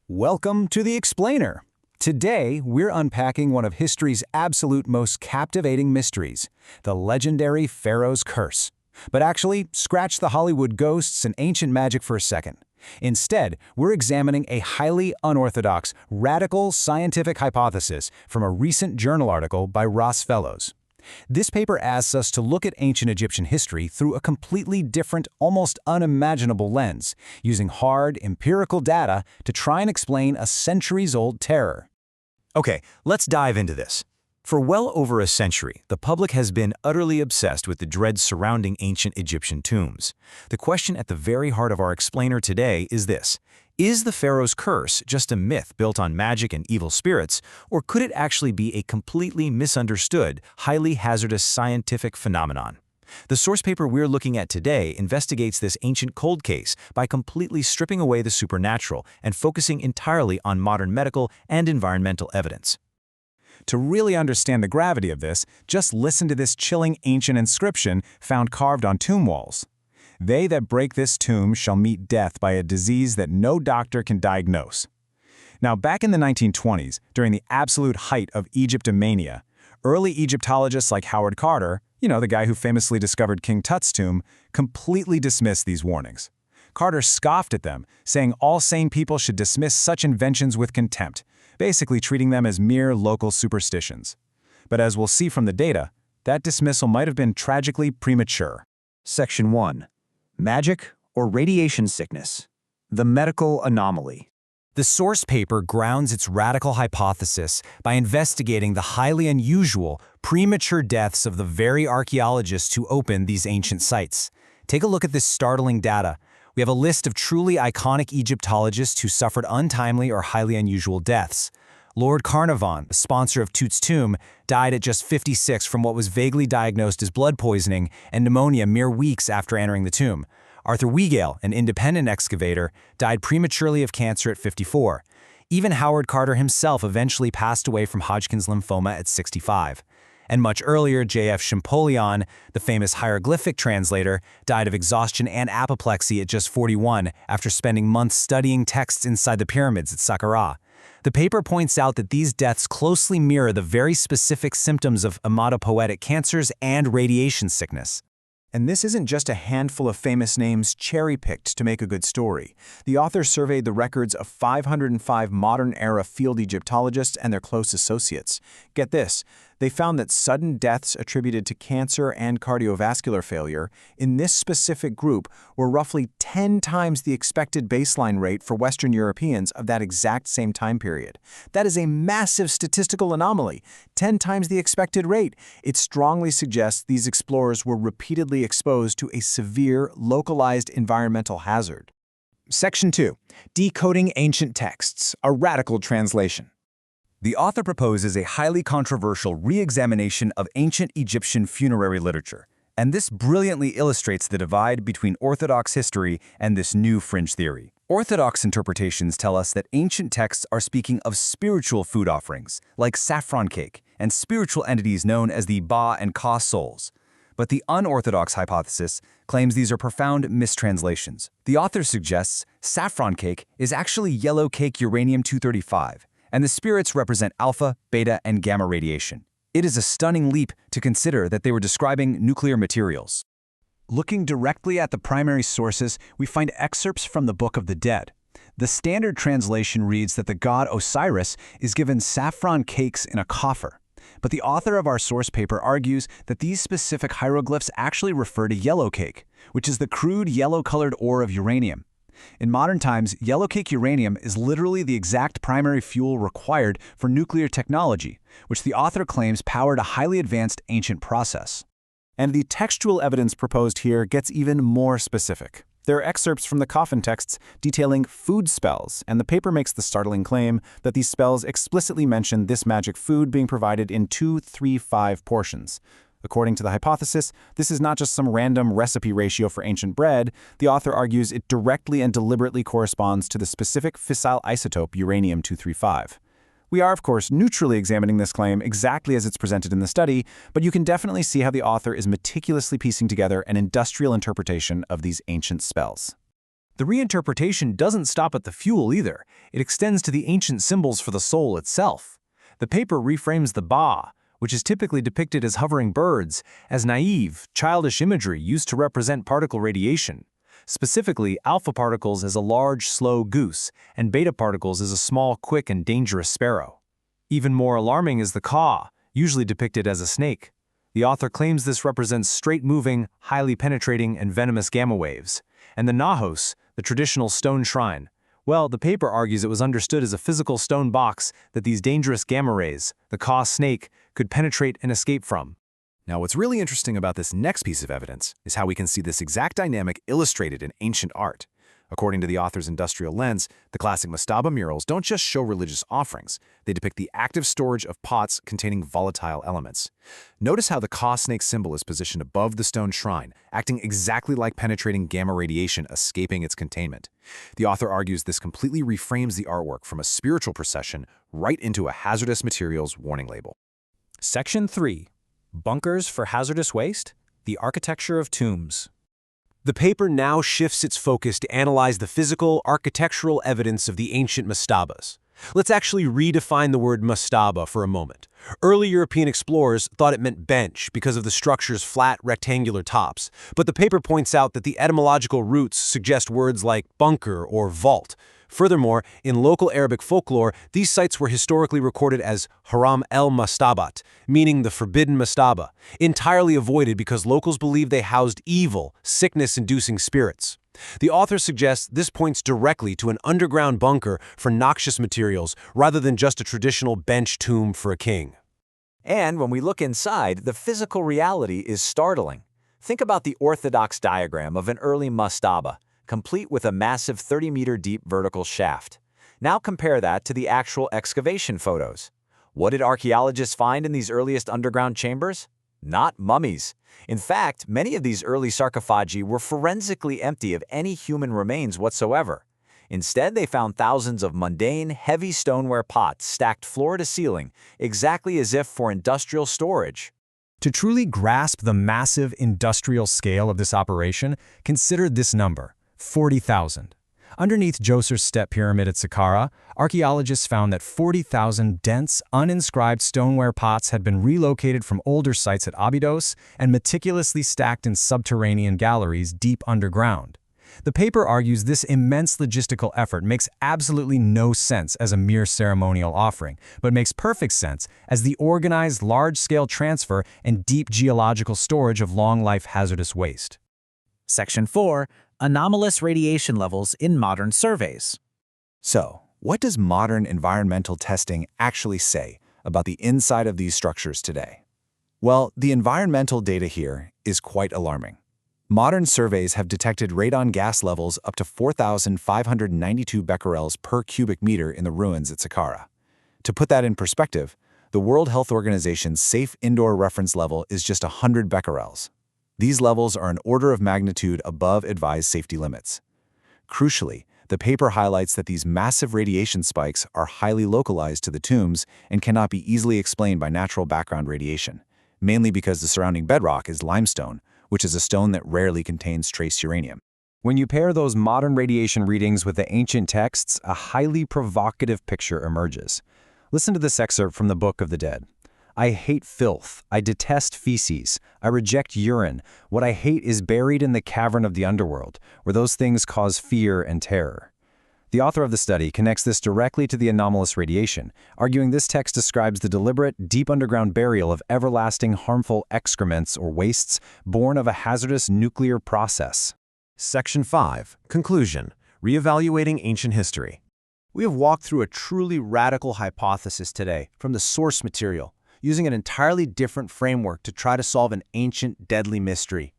Welcome to The Explainer. Today, we're unpacking one of history's absolute most captivating mysteries, the legendary Pharaoh's Curse. But actually, scratch the Hollywood ghosts and ancient magic for a second. Instead, we're examining a highly unorthodox, radical scientific hypothesis from a recent journal article by Ross Fellows. This paper asks us to look at ancient Egyptian history through a completely different, almost unimaginable lens, using hard, empirical data to try and explain a centuries-old terror. Okay, let's dive into this. For well over a century, the public has been utterly obsessed with the dread surrounding ancient Egyptian tombs. The question at the very heart of our explainer today is this: is the Pharaoh's Curse just a myth built on magic and evil spirits, or could it actually be a completely misunderstood, highly hazardous scientific phenomenon? The source paper we're looking at today investigates this ancient cold case by completely stripping away the supernatural and focusing entirely on modern medical and environmental evidence. To really understand the gravity of this, just listen to this chilling ancient inscription found carved on tomb walls. "They that break this tomb shall meet death by a disease that no doctor can diagnose." Now, back in the 1920s, during the absolute height of Egyptomania, early Egyptologists like Howard Carter, the guy who famously discovered King Tut's tomb, completely dismissed these warnings. Carter scoffed at them, saying all sane people should dismiss such inventions with contempt, basically treating them as mere local superstitions. But as we'll see from the data, that dismissal might have been tragically premature. Section 1. Magic or radiation sickness. The medical anomaly. The source paper grounds its radical hypothesis by investigating the highly unusual, premature deaths of the very archaeologists who opened these ancient sites. Take a look at this startling data. We have a list of truly iconic Egyptologists who suffered untimely or highly unusual deaths. Lord Carnarvon, the sponsor of Tut's tomb, died at just 56 from what was vaguely diagnosed as blood poisoning and pneumonia mere weeks after entering the tomb. Arthur Weigale, an independent excavator, died prematurely of cancer at 54. Even Howard Carter himself eventually passed away from Hodgkin's lymphoma at 65. And much earlier, J.F. Champollion, the famous hieroglyphic translator, died of exhaustion and apoplexy at just 41 after spending months studying texts inside the pyramids at Saqqara. The paper points out that these deaths closely mirror the very specific symptoms of hematopoietic cancers and radiation sickness. And this isn't just a handful of famous names cherry-picked to make a good story. The author surveyed the records of 505 modern-era field Egyptologists and their close associates. Get this, they found that sudden deaths attributed to cancer and cardiovascular failure in this specific group were roughly 10 times the expected baseline rate for Western Europeans of that exact same time period. That is a massive statistical anomaly, 10 times the expected rate. It strongly suggests these explorers were repeatedly exposed to a severe, localized environmental hazard. Section 2. Decoding Ancient Texts, a Radical Translation. The author proposes a highly controversial re-examination of ancient Egyptian funerary literature, and this brilliantly illustrates the divide between Orthodox history and this new fringe theory. Orthodox interpretations tell us that ancient texts are speaking of spiritual food offerings, like saffron cake, and spiritual entities known as the Ba and Ka souls. But the unorthodox hypothesis claims these are profound mistranslations. The author suggests saffron cake is actually yellow cake uranium-235, and the spirits represent alpha, beta, and gamma radiation. It is a stunning leap to consider that they were describing nuclear materials. Looking directly at the primary sources, we find excerpts from the Book of the Dead. The standard translation reads that the god Osiris is given saffron cakes in a coffer. But the author of our source paper argues that these specific hieroglyphs actually refer to yellow cake, which is the crude yellow-colored ore of uranium. In modern times, yellow cake uranium is literally the exact primary fuel required for nuclear technology, which the author claims powered a highly advanced ancient process. And the textual evidence proposed here gets even more specific. There are excerpts from the coffin texts detailing food spells, and the paper makes the startling claim that these spells explicitly mention this magic food being provided in 2, 3, 5 portions. According to the hypothesis, this is not just some random recipe ratio for ancient bread. The author argues it directly and deliberately corresponds to the specific fissile isotope uranium-235. We are, of course, neutrally examining this claim exactly as it's presented in the study, but you can definitely see how the author is meticulously piecing together an industrial interpretation of these ancient spells. The reinterpretation doesn't stop at the fuel either. It extends to the ancient symbols for the soul itself. The paper reframes the Ba, which is typically depicted as hovering birds, as naive, childish imagery used to represent particle radiation. Specifically, alpha particles as a large, slow goose, and beta particles as a small, quick, and dangerous sparrow. Even more alarming is the Ka, usually depicted as a snake. The author claims this represents straight-moving, highly penetrating, and venomous gamma waves. And the Nahos, the traditional stone shrine. Well, the paper argues it was understood as a physical stone box that these dangerous gamma rays, the Ka snake, could penetrate and escape from. Now, what's really interesting about this next piece of evidence is how we can see this exact dynamic illustrated in ancient art. According to the author's industrial lens, the classic mastaba murals don't just show religious offerings. They depict the active storage of pots containing volatile elements. Notice how the Ka snake symbol is positioned above the stone shrine, acting exactly like penetrating gamma radiation escaping its containment. The author argues this completely reframes the artwork from a spiritual procession right into a hazardous materials warning label. Section 3. Bunkers for hazardous waste? The architecture of tombs. The paper now shifts its focus to analyze the physical, architectural evidence of the ancient mastabas. Let's actually redefine the word mastaba for a moment. Early European explorers thought it meant bench because of the structure's flat, rectangular tops, but the paper points out that the etymological roots suggest words like bunker or vault. Furthermore, in local Arabic folklore, these sites were historically recorded as haram el-mastabat, meaning the forbidden mastaba, entirely avoided because locals believed they housed evil, sickness-inducing spirits. The author suggests this points directly to an underground bunker for noxious materials rather than just a traditional bench tomb for a king. And when we look inside, the physical reality is startling. Think about the orthodox diagram of an early mastaba, complete with a massive 30-meter-deep vertical shaft. Now compare that to the actual excavation photos. What did archaeologists find in these earliest underground chambers? Not mummies. In fact, many of these early sarcophagi were forensically empty of any human remains whatsoever. Instead, they found thousands of mundane, heavy stoneware pots stacked floor to ceiling, exactly as if for industrial storage. To truly grasp the massive industrial scale of this operation, consider this number: 40,000. Underneath Djoser's step pyramid at Saqqara, archaeologists found that 40,000 dense, uninscribed stoneware pots had been relocated from older sites at Abydos and meticulously stacked in subterranean galleries deep underground. The paper argues this immense logistical effort makes absolutely no sense as a mere ceremonial offering, but makes perfect sense as the organized, large-scale transfer and deep geological storage of long-life hazardous waste. Section 4. Anomalous radiation levels in modern surveys. So, what does modern environmental testing actually say about the inside of these structures today? Well, the environmental data here is quite alarming. Modern surveys have detected radon gas levels up to 4,592 becquerels per cubic meter in the ruins at Saqqara. To put that in perspective, the World Health Organization's safe indoor reference level is just 100 becquerels. These levels are an order of magnitude above advised safety limits. Crucially, the paper highlights that these massive radiation spikes are highly localized to the tombs and cannot be easily explained by natural background radiation, mainly because the surrounding bedrock is limestone, which is a stone that rarely contains trace uranium. When you pair those modern radiation readings with the ancient texts, a highly provocative picture emerges. Listen to this excerpt from the Book of the Dead. I hate filth. I detest feces. I reject urine. What I hate is buried in the cavern of the underworld, where those things cause fear and terror. The author of the study connects this directly to the anomalous radiation, arguing this text describes the deliberate, deep underground burial of everlasting harmful excrements or wastes born of a hazardous nuclear process. Section 5. Conclusion. Reevaluating ancient history. We have walked through a truly radical hypothesis today from the source material, using an entirely different framework to try to solve an ancient, deadly mystery.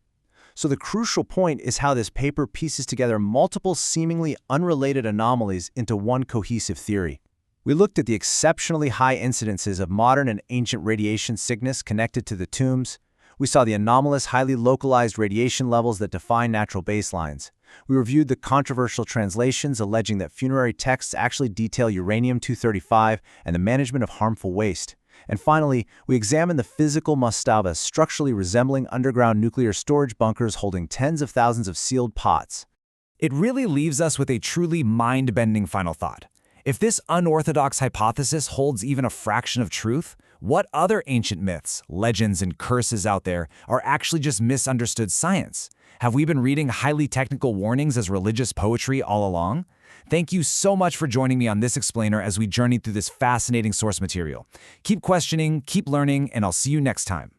So the crucial point is how this paper pieces together multiple seemingly unrelated anomalies into one cohesive theory. We looked at the exceptionally high incidences of modern and ancient radiation sickness connected to the tombs. We saw the anomalous, highly localized radiation levels that define natural baselines. We reviewed the controversial translations alleging that funerary texts actually detail uranium-235 and the management of harmful waste. And finally, we examined the physical mastabas structurally resembling underground nuclear storage bunkers holding tens of thousands of sealed pots. It really leaves us with a truly mind-bending final thought. If this unorthodox hypothesis holds even a fraction of truth, what other ancient myths, legends, and curses out there are actually just misunderstood science? Have we been reading highly technical warnings as religious poetry all along? Thank you so much for joining me on this explainer as we journey through this fascinating source material. Keep questioning, keep learning, and I'll see you next time.